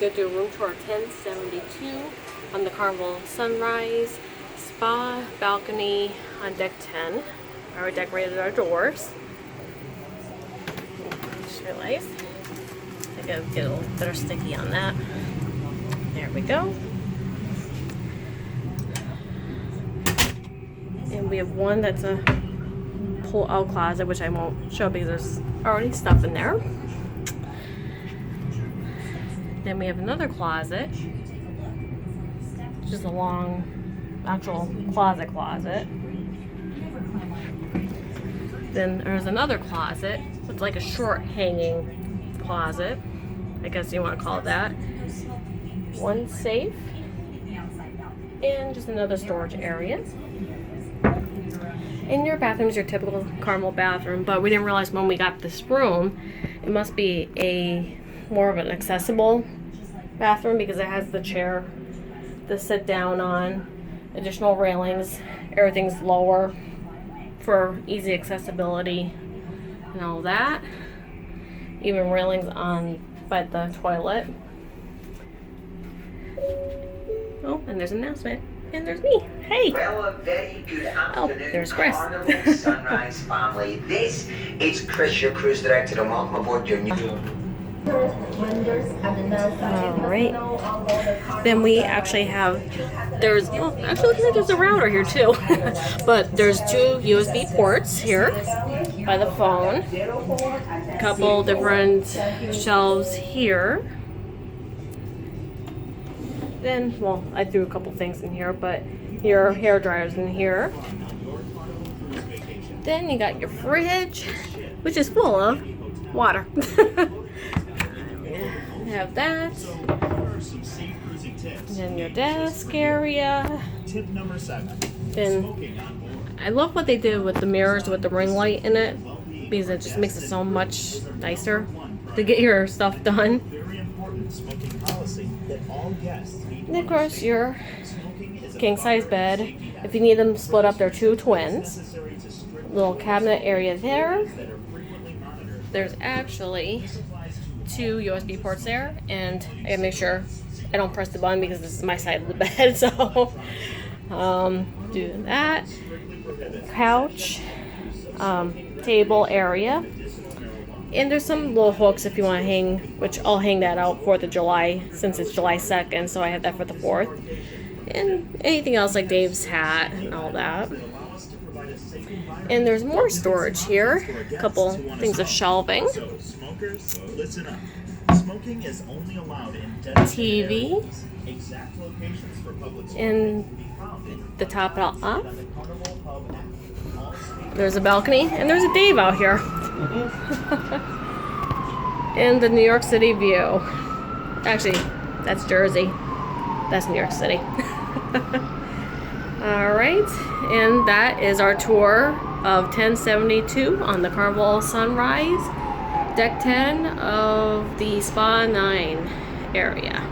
go do a room tour of 1072 on the Carnival Sunrise Spa balcony on deck 10. I already decorated our doors. Just realized I gotta get a little better sticky on that. There we go. And we have one that's a pull-out closet, which I won't show because there's already stuff in there. Then we have another closet, just a long, actual closet. Then there's another closet. It's like a short hanging closet, I guess you want to call it that. One safe, and just another storage area. And your bathroom is your typical Carnival bathroom, but we didn't realize when we got this room, it must be a more of an accessible bathroom because it has the chair to sit down on, additional railings, everything's lower for easy accessibility and all that. Even railings on by the toilet. Oh, and there's an announcement. And there's me. Hey! Well, a very good afternoon, there's Chris. Carnival Sunrise family. This is Chris, your cruise director, and welcome aboard your new... Alright. Then we actually have, actually looks like there's a router here too. But there's two USB ports here by the phone. A couple different shelves here. Then, well, I threw a couple things in here, but your hair dryer's in here. Then you got your fridge, which is full of water. You have that. And then your desk area. Tip number 7. Then I love what they did with the mirrors with the ring light in it, because it just makes it so much nicer to get your stuff done. Very important smoking policy that all guests need. And of course, your king size bed. If you need them split up, they're two twins. Little cabinet area there. There's actually two USB ports there, and I gotta make sure I don't press the button because this is my side of the bed. So, do that. Couch, table area. And there's some little hooks if you want to hang, which I'll hang that out 4th of July since it's July 2nd, so I have that for the 4th. And anything else like Dave's hat and all that. And there's more storage here. A couple things of shelving. So, smokers, listen up. Smoking is only allowed in TV. Exact locations for public And the top up. There's a balcony, and there's a Dave out here. And the New York City view. Actually, that's Jersey. That's New York City. Alright, and that is our tour of 1072 on the Carnival Sunrise, Deck 10 of the Spa 9 area.